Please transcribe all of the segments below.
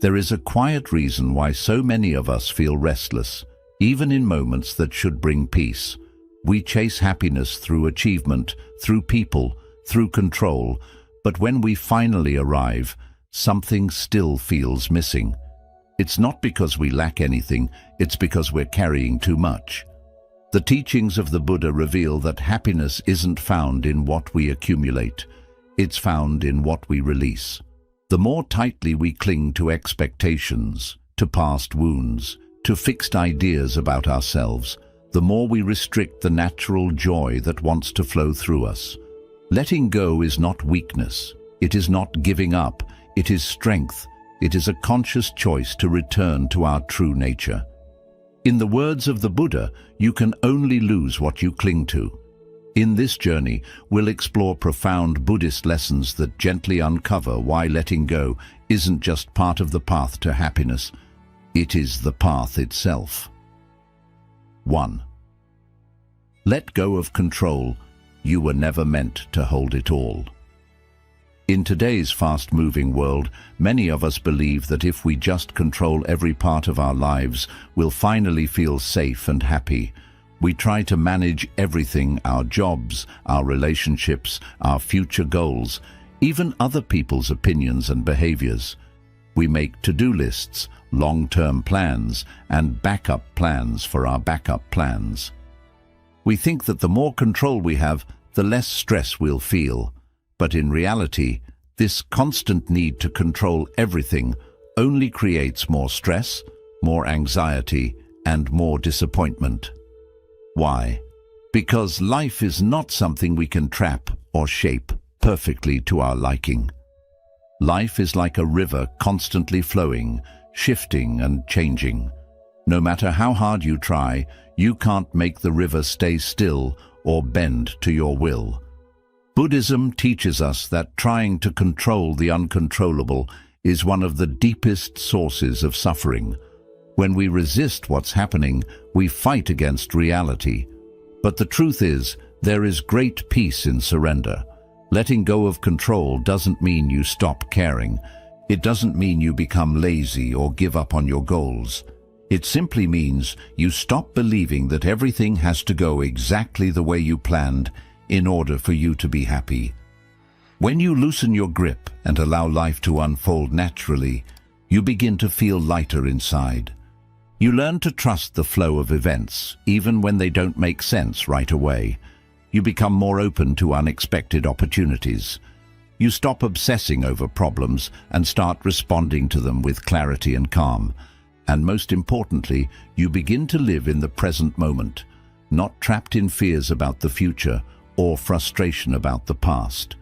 There is a quiet reason why so many of us feel restless, even in moments that should bring peace. We chase happiness through achievement, through people, through control, but when we finally arrive, something still feels missing. It's not because we lack anything, it's because we're carrying too much. The teachings of the Buddha reveal that happiness isn't found in what we accumulate, it's found in what we release. The more tightly we cling to expectations, to past wounds, to fixed ideas about ourselves, the more we restrict the natural joy that wants to flow through us. Letting go is not weakness, it is not giving up, it is strength, it is a conscious choice to return to our true nature. In the words of the Buddha, you can only lose what you cling to. In this journey, we'll explore profound Buddhist lessons that gently uncover why letting go isn't just part of the path to happiness, it is the path itself. 1. Let go of control. You were never meant to hold it all. In today's fast-moving world, many of us believe that if we just control every part of our lives, we'll finally feel safe and happy. We try to manage everything: our jobs, our relationships, our future goals, even other people's opinions and behaviors. We make to-do lists, long-term plans, and backup plans for our backup plans. We think that the more control we have, the less stress we'll feel. But in reality, this constant need to control everything only creates more stress, more anxiety, and more disappointment. Why? Because life is not something we can trap or shape perfectly to our liking. Life is like a river constantly flowing, shifting and changing. No matter how hard you try, you can't make the river stay still or bend to your will. Buddhism teaches us that trying to control the uncontrollable is one of the deepest sources of suffering. When we resist what's happening, we fight against reality. But the truth is, there is great peace in surrender. Letting go of control doesn't mean you stop caring. It doesn't mean you become lazy or give up on your goals. It simply means you stop believing that everything has to go exactly the way you planned in order for you to be happy. When you loosen your grip and allow life to unfold naturally, you begin to feel lighter inside. You learn to trust the flow of events, even when they don't make sense right away. You become more open to unexpected opportunities. You stop obsessing over problems and start responding to them with clarity and calm. And most importantly, you begin to live in the present moment, not trapped in fears about the future or frustration about the past.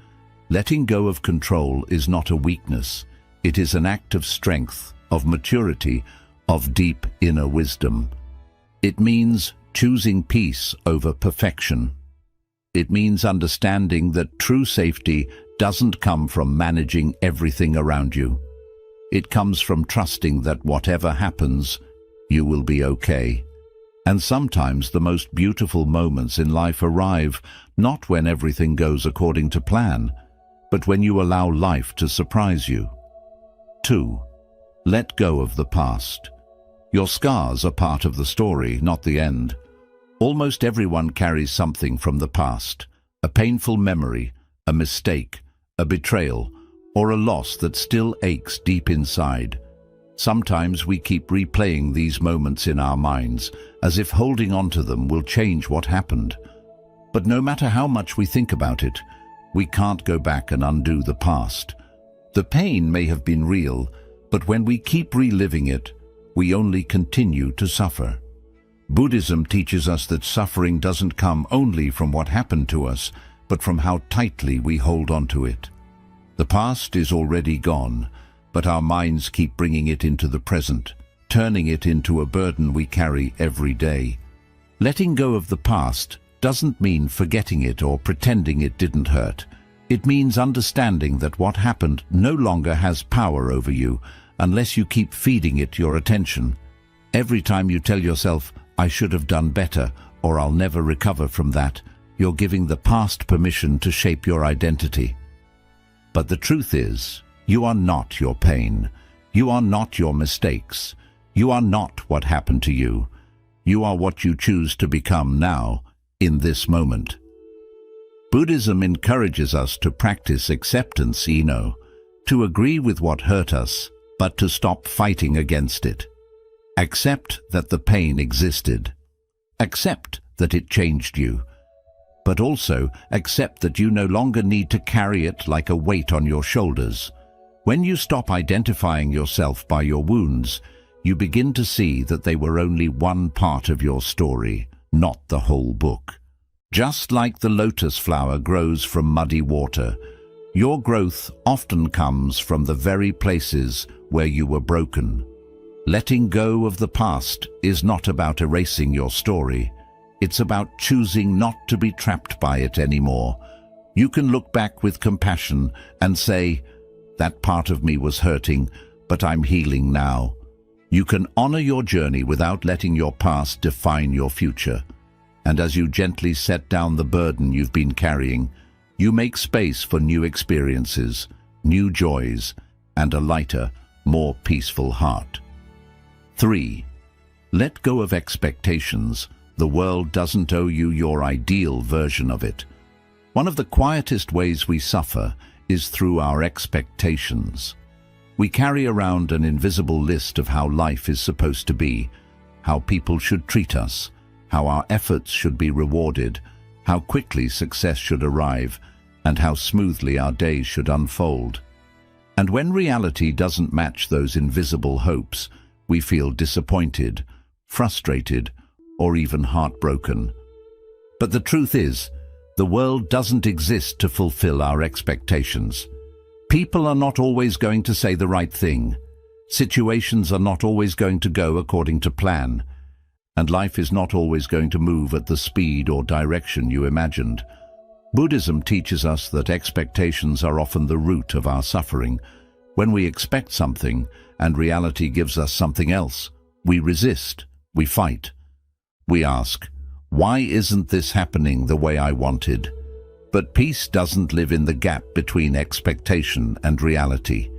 Letting go of control is not a weakness. It is an act of strength, of maturity, of deep inner wisdom. It means choosing peace over perfection. It means understanding that true safety doesn't come from managing everything around you. It comes from trusting that whatever happens, you will be okay. And sometimes the most beautiful moments in life arrive not when everything goes according to plan, but when you allow life to surprise you. 2. Let go of the past. Your scars are part of the story, not the end. Almost everyone carries something from the past, a painful memory, a mistake, a betrayal, or a loss that still aches deep inside. Sometimes we keep replaying these moments in our minds, as if holding on to them will change what happened. But no matter how much we think about it, we can't go back and undo the past. The pain may have been real, but when we keep reliving it, we only continue to suffer. Buddhism teaches us that suffering doesn't come only from what happened to us, but from how tightly we hold on to it. The past is already gone, but our minds keep bringing it into the present, turning it into a burden we carry every day. Letting go of the past doesn't mean forgetting it or pretending it didn't hurt. It means understanding that what happened no longer has power over you unless you keep feeding it your attention. Every time you tell yourself, "I should have done better," or "I'll never recover from that," you're giving the past permission to shape your identity. But the truth is, you are not your pain. You are not your mistakes. You are not what happened to you. You are what you choose to become now, in this moment. Buddhism encourages us to practice acceptance, to agree with what hurt us, but to stop fighting against it. Accept that the pain existed. Accept that it changed you. But also accept that you no longer need to carry it like a weight on your shoulders. When you stop identifying yourself by your wounds, you begin to see that they were only one part of your story, not the whole book. Just like the lotus flower grows from muddy water, your growth often comes from the very places where you were broken. Letting go of the past is not about erasing your story. It's about choosing not to be trapped by it anymore. You can look back with compassion and say, "That part of me was hurting, but I'm healing now." You can honor your journey without letting your past define your future. And as you gently set down the burden you've been carrying, you make space for new experiences, new joys, and a lighter, more peaceful heart. 3. Let go of expectations. The world doesn't owe you your ideal version of it. One of the quietest ways we suffer is through our expectations. We carry around an invisible list of how life is supposed to be, how people should treat us, how our efforts should be rewarded, how quickly success should arrive, and how smoothly our days should unfold. And when reality doesn't match those invisible hopes, we feel disappointed, frustrated, or even heartbroken. But the truth is, the world doesn't exist to fulfill our expectations. People are not always going to say the right thing. Situations are not always going to go according to plan. And life is not always going to move at the speed or direction you imagined. Buddhism teaches us that expectations are often the root of our suffering. When we expect something and reality gives us something else, we resist, we fight. We ask, "Why isn't this happening the way I wanted?" But peace doesn't live in the gap between expectation and reality.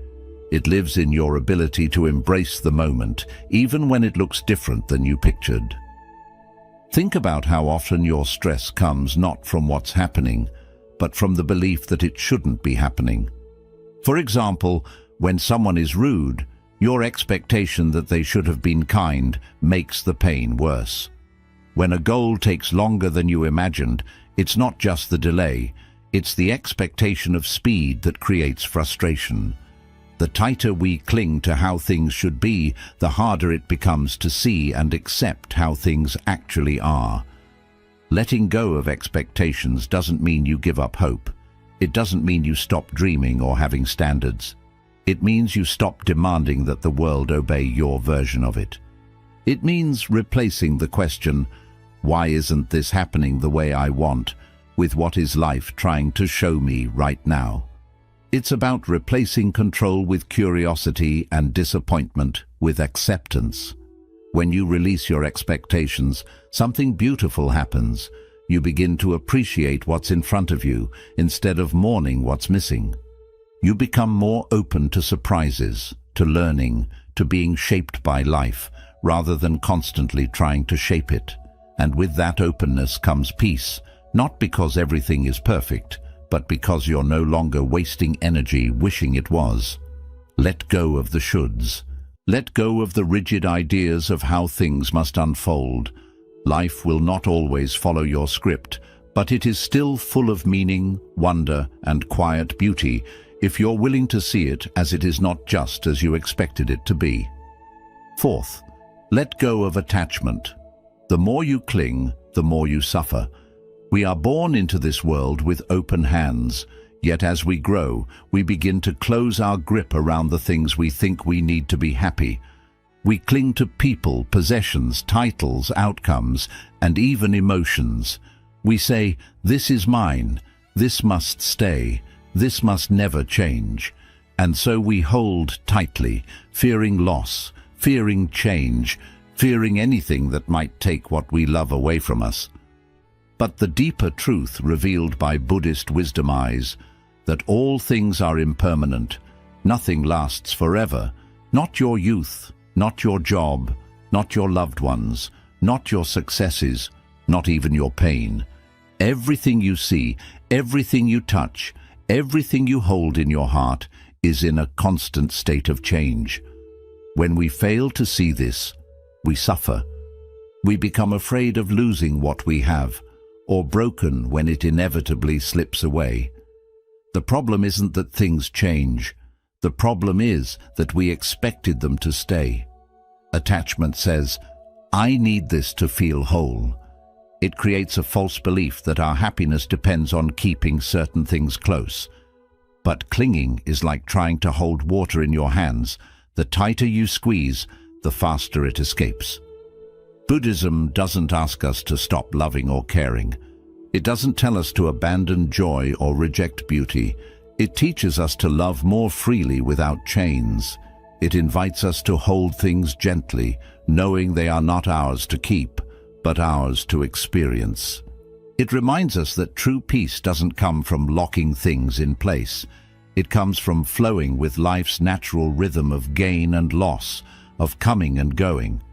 It lives in your ability to embrace the moment, even when it looks different than you pictured. Think about how often your stress comes not from what's happening, but from the belief that it shouldn't be happening. For example, when someone is rude, your expectation that they should have been kind makes the pain worse. When a goal takes longer than you imagined, it's not just the delay, it's the expectation of speed that creates frustration. The tighter we cling to how things should be, the harder it becomes to see and accept how things actually are. Letting go of expectations doesn't mean you give up hope. It doesn't mean you stop dreaming or having standards. It means you stop demanding that the world obey your version of it. It means replacing the question, "Why isn't this happening the way I want?" with "What is life trying to show me right now?" It's about replacing control with curiosity and disappointment with acceptance. When you release your expectations, something beautiful happens. You begin to appreciate what's in front of you instead of mourning what's missing. You become more open to surprises, to learning, to being shaped by life, rather than constantly trying to shape it. And with that openness comes peace, not because everything is perfect, but because you're no longer wasting energy wishing it was. Let go of the shoulds. Let go of the rigid ideas of how things must unfold. Life will not always follow your script, but it is still full of meaning, wonder, and quiet beauty if you're willing to see it as it is not just as you expected it to be. 4th, let go of attachment. The more you cling, the more you suffer. We are born into this world with open hands, yet as we grow, we begin to close our grip around the things we think we need to be happy. We cling to people, possessions, titles, outcomes, and even emotions. We say, "This is mine, this must stay, this must never change." And so we hold tightly, fearing loss, fearing change, fearing anything that might take what we love away from us. But the deeper truth revealed by Buddhist wisdom is that all things are impermanent, nothing lasts forever, Not your youth, not your job, not your loved ones, not your successes, not even your pain. Everything you see, everything you touch, everything you hold in your heart is in a constant state of change. When we fail to see this, we suffer. We become afraid of losing what we have, or broken when it inevitably slips away. The problem isn't that things change. The problem is that we expected them to stay. Attachment says, "I need this to feel whole." It creates a false belief that our happiness depends on keeping certain things close. But clinging is like trying to hold water in your hands. The tighter you squeeze, the faster it escapes. Buddhism doesn't ask us to stop loving or caring. It doesn't tell us to abandon joy or reject beauty. It teaches us to love more freely without chains. It invites us to hold things gently, knowing they are not ours to keep, but ours to experience. It reminds us that true peace doesn't come from locking things in place. It comes from flowing with life's natural rhythm of gain and loss, of coming and going.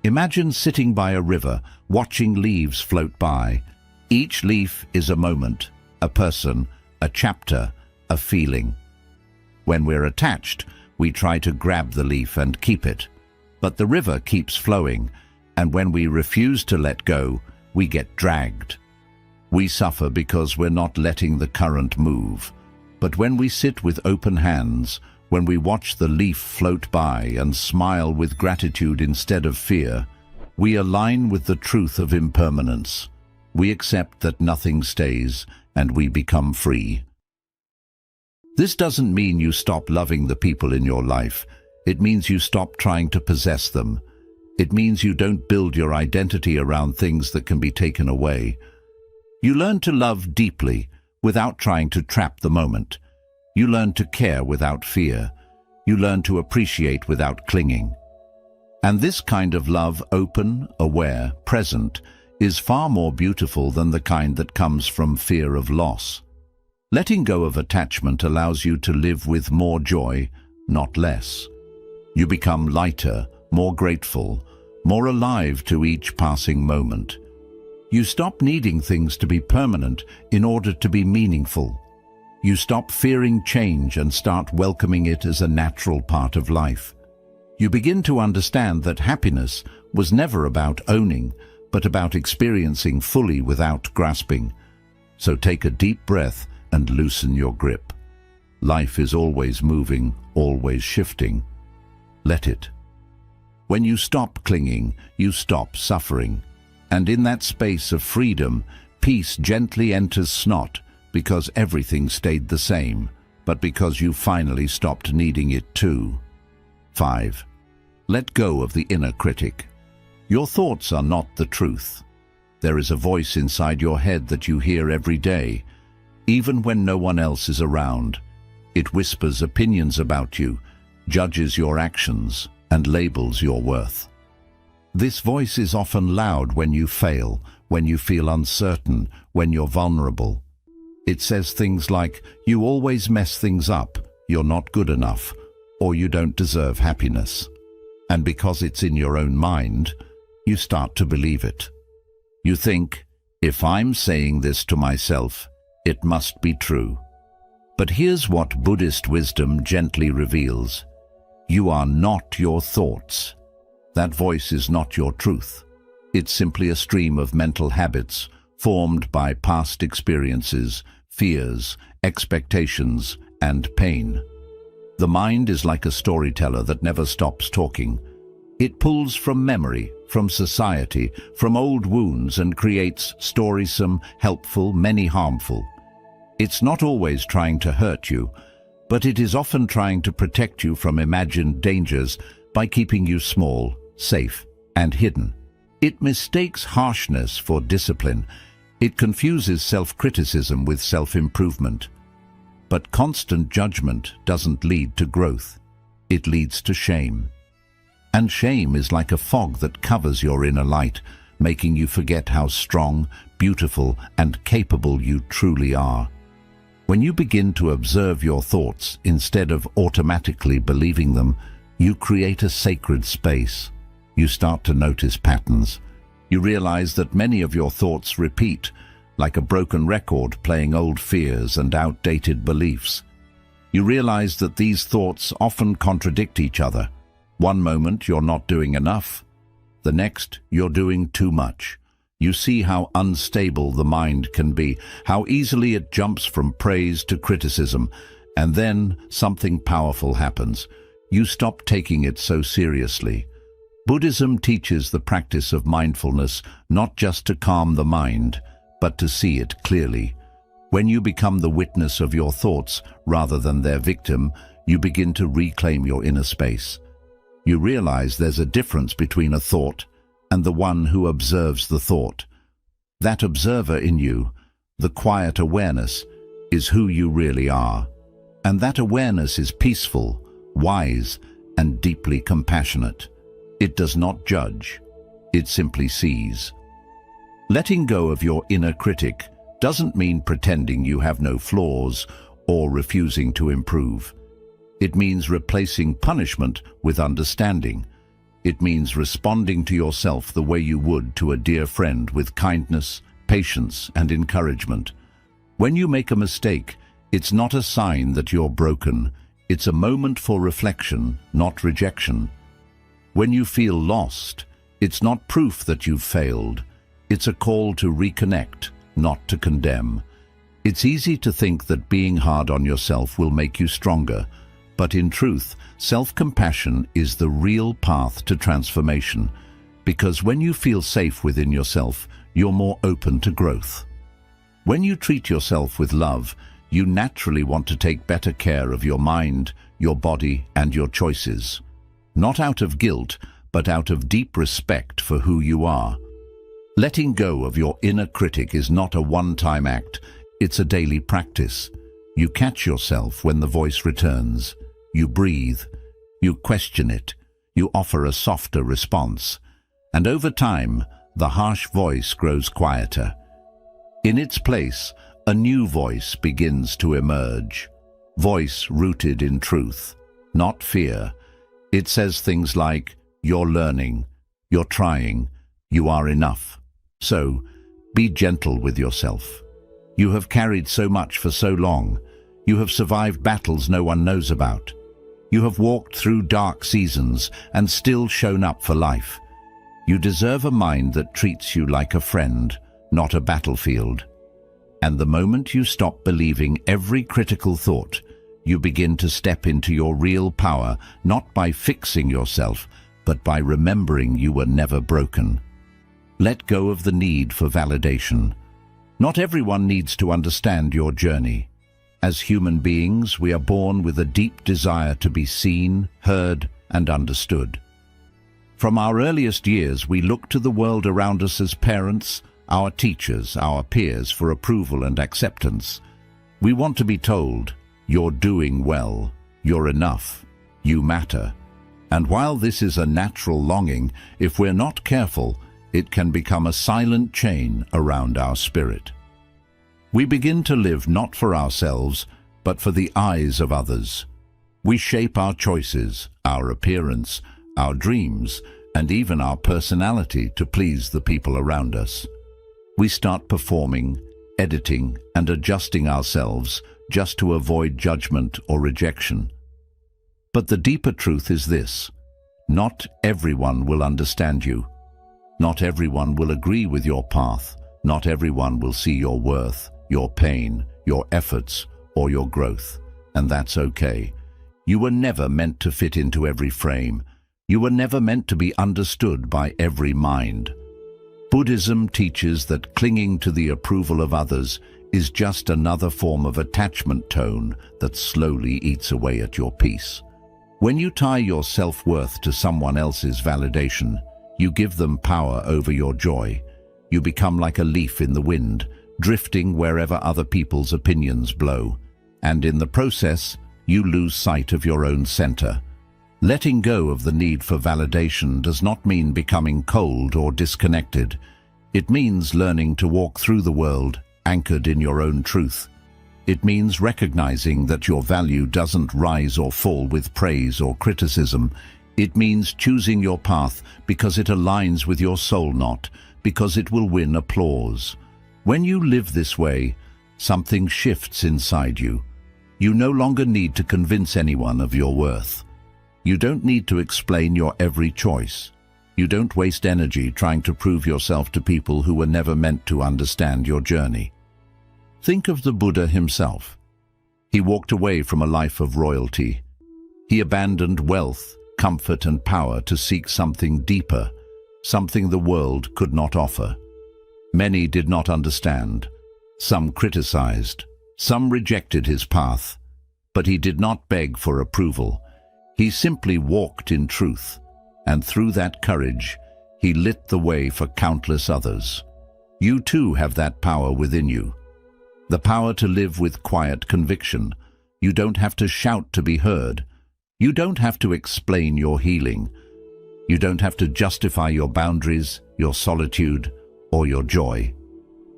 Imagine sitting by a river, watching leaves float by. Each leaf is a moment, a person, a chapter, a feeling. When we're attached, we try to grab the leaf and keep it. But the river keeps flowing, and when we refuse to let go, we get dragged. We suffer because we're not letting the current move. But when we sit with open hands, when we watch the leaf float by and smile with gratitude instead of fear, we align with the truth of impermanence. We accept that nothing stays, and we become free. This doesn't mean you stop loving the people in your life. It means you stop trying to possess them. It means you don't build your identity around things that can be taken away. You learn to love deeply without trying to trap the moment. You learn to care without fear. You learn to appreciate without clinging. And this kind of love, open, aware, present, is far more beautiful than the kind that comes from fear of loss. Letting go of attachment allows you to live with more joy, not less. You become lighter, more grateful, more alive to each passing moment. You stop needing things to be permanent in order to be meaningful. You stop fearing change and start welcoming it as a natural part of life. You begin to understand that happiness was never about owning, but about experiencing fully without grasping. So take a deep breath and loosen your grip. Life is always moving, always shifting. Let it. When you stop clinging, you stop suffering. And in that space of freedom, peace gently enters snot, because everything stayed the same, but because you finally stopped needing it too. 5. Let go of the inner critic. Your thoughts are not the truth. There is a voice inside your head that you hear every day, even when no one else is around. It whispers opinions about you, judges your actions, and labels your worth. This voice is often loud when you fail, when you feel uncertain, when you're vulnerable. It says things like, "You always mess things up, you're not good enough, or you don't deserve happiness." And because it's in your own mind, you start to believe it. You think, if I'm saying this to myself, it must be true. But here's what Buddhist wisdom gently reveals. You are not your thoughts. That voice is not your truth. It's simply a stream of mental habits formed by past experiences, fears, expectations, and pain. The mind is like a storyteller that never stops talking. It pulls from memory, from society, from old wounds, and creates stories, some helpful, many harmful. It's not always trying to hurt you, but it is often trying to protect you from imagined dangers by keeping you small, safe, and hidden. It mistakes harshness for discipline. It confuses self-criticism with self-improvement. But constant judgment doesn't lead to growth. It leads to shame. And shame is like a fog that covers your inner light, making you forget how strong, beautiful, and capable you truly are. When you begin to observe your thoughts instead of automatically believing them, You create a sacred space. You start to notice patterns. You realize that many of your thoughts repeat, like a broken record playing old fears and outdated beliefs. You realize that these thoughts often contradict each other. One moment you're not doing enough. The next you're doing too much. You see how unstable the mind can be, how easily it jumps from praise to criticism, and then something powerful happens. You stop taking it so seriously. Buddhism teaches the practice of mindfulness not just to calm the mind, but to see it clearly. When you become the witness of your thoughts rather than their victim, you begin to reclaim your inner space. You realize there's a difference between a thought and the one who observes the thought. That observer in you, the quiet awareness, is who you really are. And that awareness is peaceful, wise, and deeply compassionate. It does not judge. It simply sees. Letting go of your inner critic doesn't mean pretending you have no flaws or refusing to improve. It means replacing punishment with understanding. It means responding to yourself the way you would to a dear friend, with kindness, patience, and encouragement. When you make a mistake, it's not a sign that you're broken. It's a moment for reflection, not rejection. When you feel lost, it's not proof that you've failed. It's a call to reconnect, not to condemn. It's easy to think that being hard on yourself will make you stronger, but in truth, self-compassion is the real path to transformation, because when you feel safe within yourself, you're more open to growth. When you treat yourself with love, you naturally want to take better care of your mind, your body, and your choices. Not out of guilt, but out of deep respect for who you are. Letting go of your inner critic is not a one-time act, it's a daily practice. You catch yourself when the voice returns. You breathe. You question it. You offer a softer response. And over time, the harsh voice grows quieter. In its place, a new voice begins to emerge. Voice rooted in truth, not fear. It says things like, "You're learning, you're trying, you are enough." So, be gentle with yourself. You have carried so much for so long. You have survived battles no one knows about. You have walked through dark seasons and still shown up for life. You deserve a mind that treats you like a friend, not a battlefield. And the moment you stop believing every critical thought, you begin to step into your real power, not by fixing yourself, but by remembering you were never broken. Let go of the need for validation. Not everyone needs to understand your journey. As human beings, we are born with a deep desire to be seen, heard, and understood. From our earliest years, we look to the world around us as parents, our teachers, our peers for approval and acceptance. We want to be told, "You're doing well, you're enough, you matter." And while this is a natural longing, if we're not careful, it can become a silent chain around our spirit. We begin to live not for ourselves, but for the eyes of others. We shape our choices, our appearance, our dreams, and even our personality to please the people around us. We start performing, editing, and adjusting ourselves just to avoid judgment or rejection. But the deeper truth is this: not everyone will understand you. Not everyone will agree with your path. Not everyone will see your worth, your pain, your efforts, or your growth. And that's okay. You were never meant to fit into every frame. You were never meant to be understood by every mind. Buddhism teaches that clinging to the approval of others is just another form of attachment tone that slowly eats away at your peace. When you tie your self-worth to someone else's validation, you give them power over your joy. You become like a leaf in the wind, drifting wherever other people's opinions blow. And in the process, you lose sight of your own center. Letting go of the need for validation does not mean becoming cold or disconnected. It means learning to walk through the world anchored in your own truth. It means recognizing that your value doesn't rise or fall with praise or criticism. It means choosing your path because it aligns with your soul, not because it will win applause. When you live this way, something shifts inside you. You no longer need to convince anyone of your worth. You don't need to explain your every choice. You don't waste energy trying to prove yourself to people who were never meant to understand your journey. Think of the Buddha himself. He walked away from a life of royalty. He abandoned wealth, comfort and power to seek something deeper, something the world could not offer. Many did not understand. Some criticized. Some rejected his path. But he did not beg for approval. He simply walked in truth, and through that courage, he lit the way for countless others. You too have that power within you. The power to live with quiet conviction. You don't have to shout to be heard. You don't have to explain your healing. You don't have to justify your boundaries, your solitude, or your joy.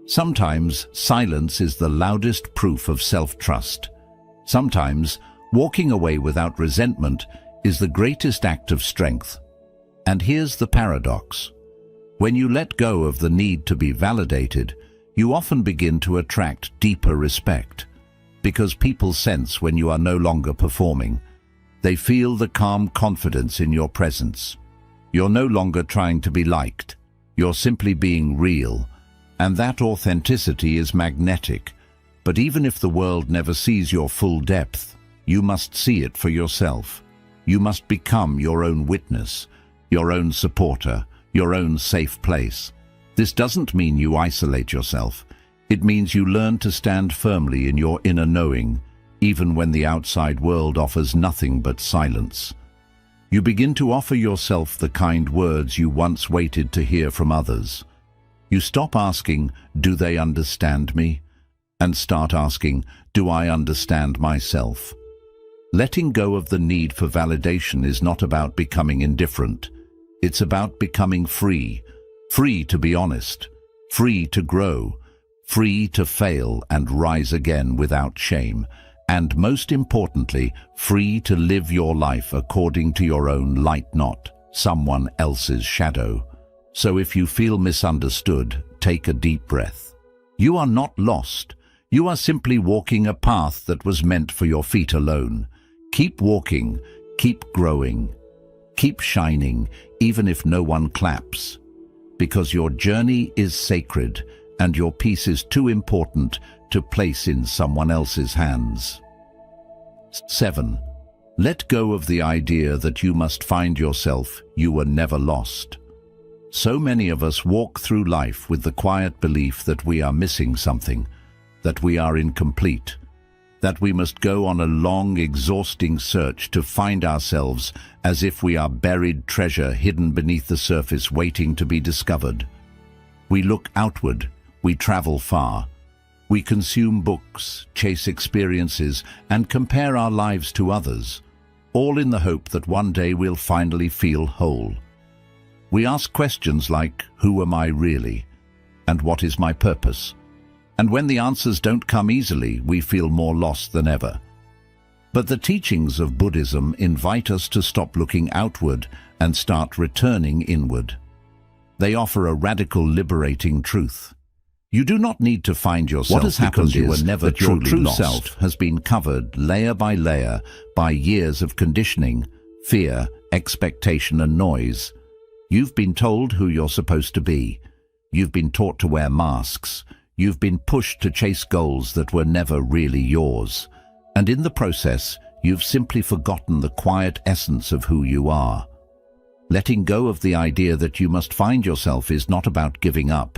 Sometimes silence is the loudest proof of self-trust. Sometimes walking away without resentment is the greatest act of strength. And here's the paradox. When you let go of the need to be validated, you often begin to attract deeper respect. Because people sense when you are no longer performing. They feel the calm confidence in your presence. You're no longer trying to be liked. You're simply being real. And that authenticity is magnetic. But even if the world never sees your full depth, you must see it for yourself. You must become your own witness, your own supporter, your own safe place. This doesn't mean you isolate yourself. It means you learn to stand firmly in your inner knowing, even when the outside world offers nothing but silence. You begin to offer yourself the kind words you once waited to hear from others. You stop asking, "Do they understand me?" and start asking, "Do I understand myself?" Letting go of the need for validation is not about becoming indifferent. It's about becoming free. Free to be honest. Free to grow. Free to fail and rise again without shame. And most importantly, free to live your life according to your own light, not someone else's shadow. So if you feel misunderstood, take a deep breath. You are not lost. You are simply walking a path that was meant for your feet alone. Keep walking, keep growing, keep shining, even if no one claps. Because your journey is sacred and your peace is too important to place in someone else's hands. 7. Let go of the idea that you must find yourself. You were never lost. So many of us walk through life with the quiet belief that we are missing something, that we are incomplete, that we must go on a long, exhausting search to find ourselves, as if we are buried treasure hidden beneath the surface waiting to be discovered. We look outward, we travel far. We consume books, chase experiences, and compare our lives to others, all in the hope that one day we'll finally feel whole. We ask questions like, who am I really? And what is my purpose? And when the answers don't come easily, we feel more lost than ever. But the teachings of Buddhism invite us to stop looking outward and start returning inward. They offer a radical, liberating truth. You do not need to find yourself. What has happened you were never that your true lost. Self has been covered layer by layer by years of conditioning, fear, expectation and noise. You've been told who you're supposed to be. You've been taught to wear masks. You've been pushed to chase goals that were never really yours. And in the process, you've simply forgotten the quiet essence of who you are. Letting go of the idea that you must find yourself is not about giving up.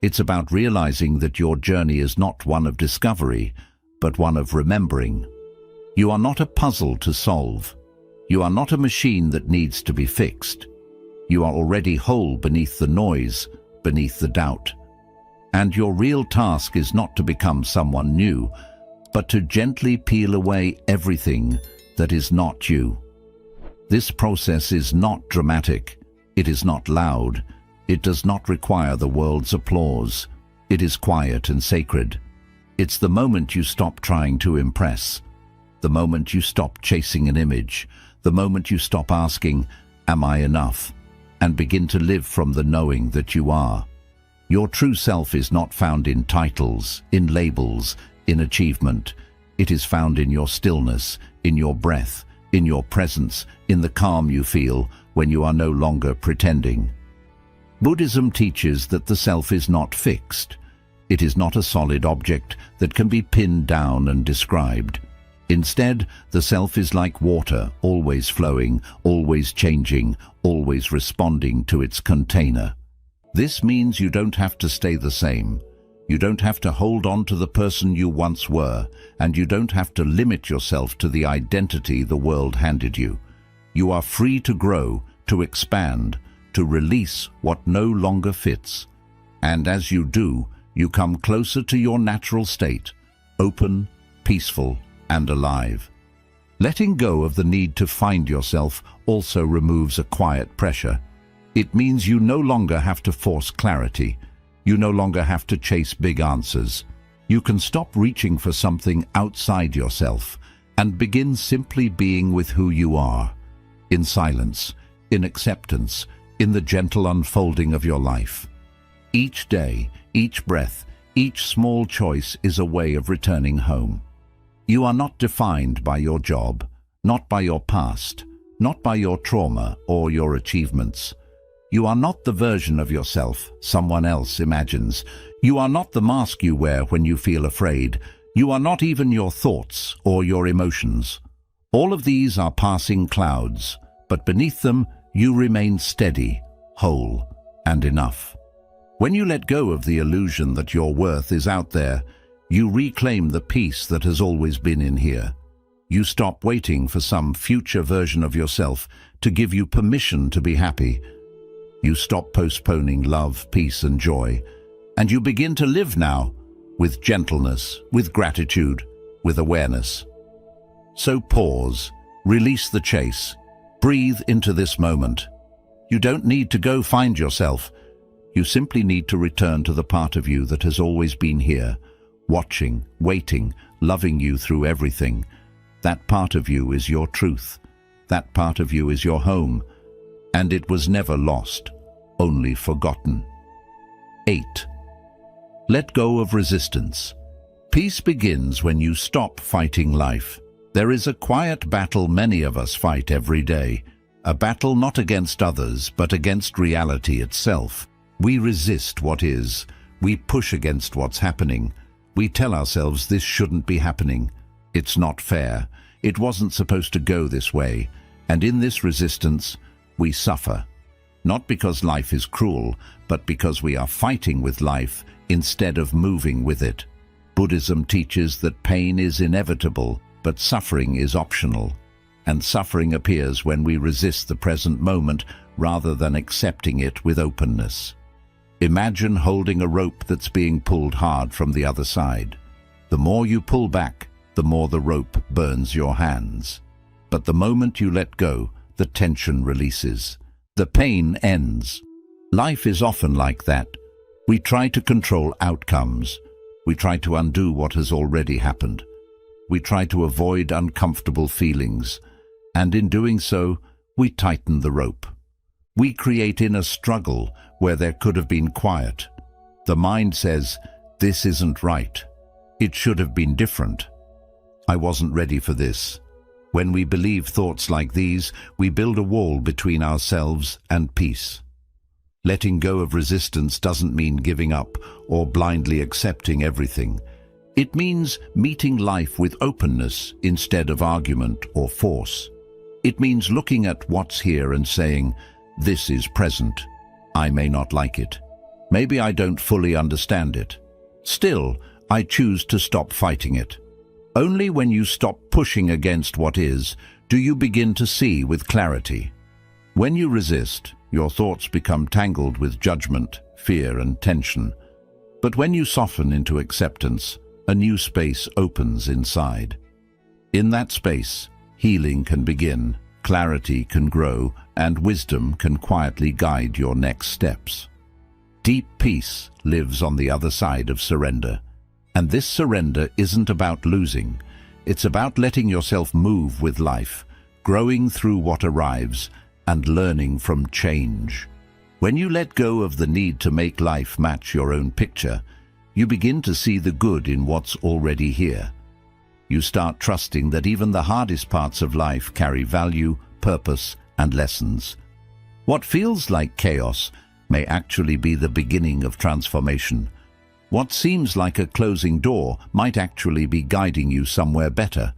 It's about realizing that your journey is not one of discovery, but one of remembering. You are not a puzzle to solve. You are not a machine that needs to be fixed. You are already whole beneath the noise, beneath the doubt. And your real task is not to become someone new, but to gently peel away everything that is not you. This process is not dramatic. It is not loud. It does not require the world's applause. It is quiet and sacred. It's the moment you stop trying to impress, the moment you stop chasing an image, the moment you stop asking, "Am I enough?" and begin to live from the knowing that you are. Your true self is not found in titles, in labels, in achievement. It is found in your stillness, in your breath, in your presence, in the calm you feel when you are no longer pretending. Buddhism teaches that the self is not fixed. It is not a solid object that can be pinned down and described. Instead, the self is like water, always flowing, always changing, always responding to its container. This means you don't have to stay the same. You don't have to hold on to the person you once were, and you don't have to limit yourself to the identity the world handed you. You are free to grow, to expand, to release what no longer fits. And as you do, you come closer to your natural state, open, peaceful, and alive. Letting go of the need to find yourself also removes a quiet pressure. It means you no longer have to force clarity. You no longer have to chase big answers. You can stop reaching for something outside yourself and begin simply being with who you are, in silence, in acceptance, in the gentle unfolding of your life. Each day, each breath, each small choice is a way of returning home. You are not defined by your job, not by your past, not by your trauma or your achievements. You are not the version of yourself someone else imagines. You are not the mask you wear when you feel afraid. You are not even your thoughts or your emotions. All of these are passing clouds, but beneath them you remain steady, whole, and enough. When you let go of the illusion that your worth is out there, you reclaim the peace that has always been in here. You stop waiting for some future version of yourself to give you permission to be happy. You stop postponing love, peace, and joy, and you begin to live now with gentleness, with gratitude, with awareness. So pause, release the chase, breathe into this moment. You don't need to go find yourself. You simply need to return to the part of you that has always been here, watching, waiting, loving you through everything. That part of you is your truth. That part of you is your home. And it was never lost, only forgotten. 8. Let go of resistance. Peace begins when you stop fighting life. There is a quiet battle many of us fight every day. A battle not against others, but against reality itself. We resist what is. We push against what's happening. We tell ourselves this shouldn't be happening. It's not fair. It wasn't supposed to go this way. And in this resistance, we suffer. Not because life is cruel, but because we are fighting with life instead of moving with it. Buddhism teaches that pain is inevitable, but suffering is optional. And suffering appears when we resist the present moment rather than accepting it with openness. Imagine holding a rope that's being pulled hard from the other side. The more you pull back, the more the rope burns your hands. But the moment you let go, the tension releases. The pain ends. Life is often like that. We try to control outcomes. We try to undo what has already happened. We try to avoid uncomfortable feelings. And in doing so, we tighten the rope. We create inner struggle where there could have been quiet. The mind says, "This isn't right. It should have been different. I wasn't ready for this." When we believe thoughts like these, we build a wall between ourselves and peace. Letting go of resistance doesn't mean giving up or blindly accepting everything. It means meeting life with openness instead of argument or force. It means looking at what's here and saying, "This is present. I may not like it. Maybe I don't fully understand it. Still, I choose to stop fighting it." Only when you stop pushing against what is, do you begin to see with clarity. When you resist, your thoughts become tangled with judgment, fear, and tension. But when you soften into acceptance, a new space opens inside. In that space, healing can begin, clarity can grow, and wisdom can quietly guide your next steps. Deep peace lives on the other side of surrender. And this surrender isn't about losing. It's about letting yourself move with life, growing through what arrives, and learning from change. When you let go of the need to make life match your own picture, you begin to see the good in what's already here. You start trusting that even the hardest parts of life carry value, purpose, and lessons. What feels like chaos may actually be the beginning of transformation. What seems like a closing door might actually be guiding you somewhere better.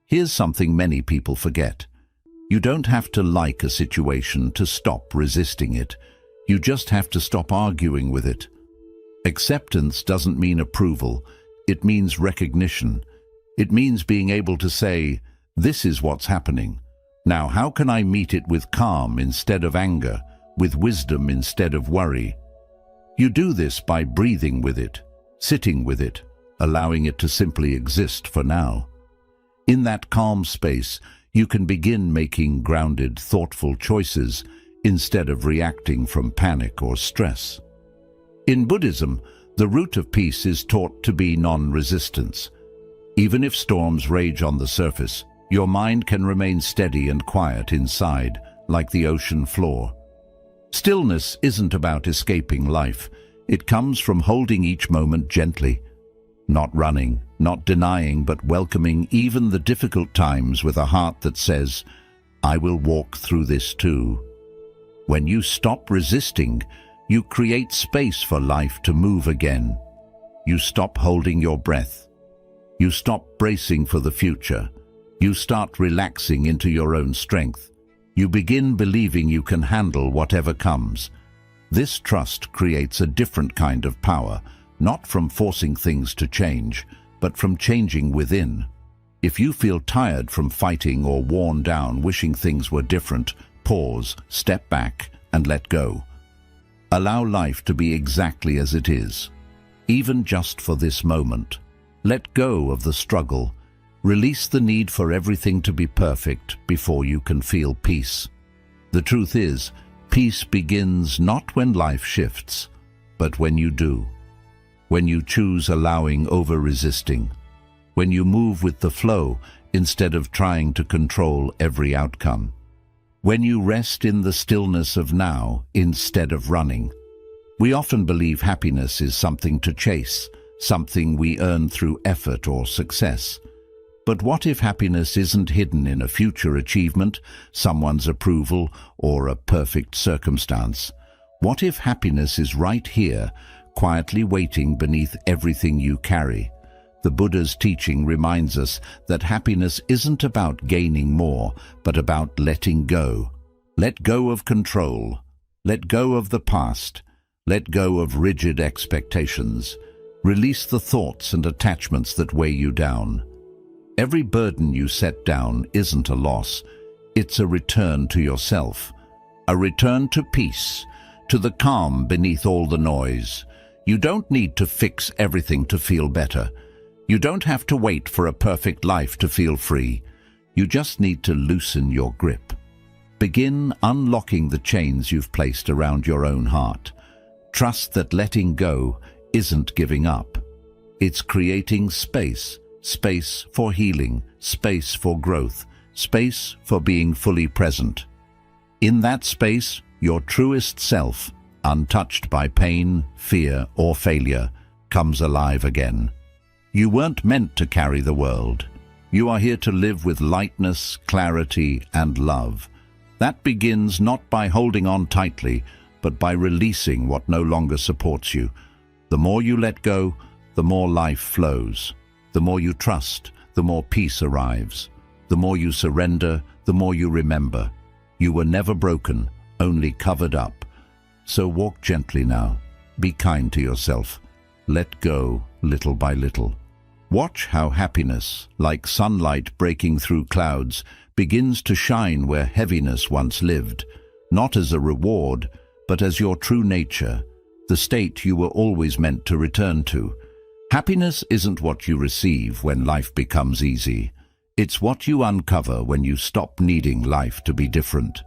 Here's something many people forget. You don't have to like a situation to stop resisting it. You just have to stop arguing with it. Acceptance doesn't mean approval. It means recognition. It means being able to say, "This is what's happening. Now, how can I meet it with calm instead of anger, with wisdom instead of worry?" You do this by breathing with it, sitting with it, allowing it to simply exist for now. In that calm space, you can begin making grounded, thoughtful choices instead of reacting from panic or stress. In Buddhism, the root of peace is taught to be non-resistance. Even if storms rage on the surface, your mind can remain steady and quiet inside, like the ocean floor. Stillness isn't about escaping life. It comes from holding each moment gently, not running, not denying, but welcoming even the difficult times with a heart that says, "I will walk through this too." When you stop resisting, you create space for life to move again. You stop holding your breath. You stop bracing for the future. You start relaxing into your own strength. You begin believing you can handle whatever comes. This trust creates a different kind of power, not from forcing things to change, but from changing within. If you feel tired from fighting or worn down wishing things were different, pause, step back, and let go. Allow life to be exactly as it is, even just for this moment. Let go of the struggle. Release the need for everything to be perfect before you can feel peace. The truth is, peace begins not when life shifts, but when you do. When you choose allowing over resisting. When you move with the flow instead of trying to control every outcome. When you rest in the stillness of now instead of running. We often believe happiness is something to chase, something we earn through effort or success. But what if happiness isn't hidden in a future achievement, someone's approval, or a perfect circumstance? What if happiness is right here, quietly waiting beneath everything you carry? The Buddha's teaching reminds us that happiness isn't about gaining more, but about letting go. Let go of control. Let go of the past. Let go of rigid expectations. Release the thoughts and attachments that weigh you down. Every burden you set down isn't a loss. It's a return to yourself. A return to peace, to the calm beneath all the noise. You don't need to fix everything to feel better. You don't have to wait for a perfect life to feel free. You just need to loosen your grip. Begin unlocking the chains you've placed around your own heart. Trust that letting go isn't giving up. It's creating space. Space for healing, space for growth, space for being fully present. In that space, your truest self, untouched by pain, fear, or failure, comes alive again. You weren't meant to carry the world. You are here to live with lightness, clarity, and love. That begins not by holding on tightly, but by releasing what no longer supports you. The more you let go, the more life flows. The more you trust, the more peace arrives. The more you surrender, the more you remember. You were never broken, only covered up. So walk gently now. Be kind to yourself. Let go little by little. Watch how happiness, like sunlight breaking through clouds, begins to shine where heaviness once lived, not as a reward, but as your true nature, the state you were always meant to return to. Happiness isn't what you receive when life becomes easy. It's what you uncover when you stop needing life to be different.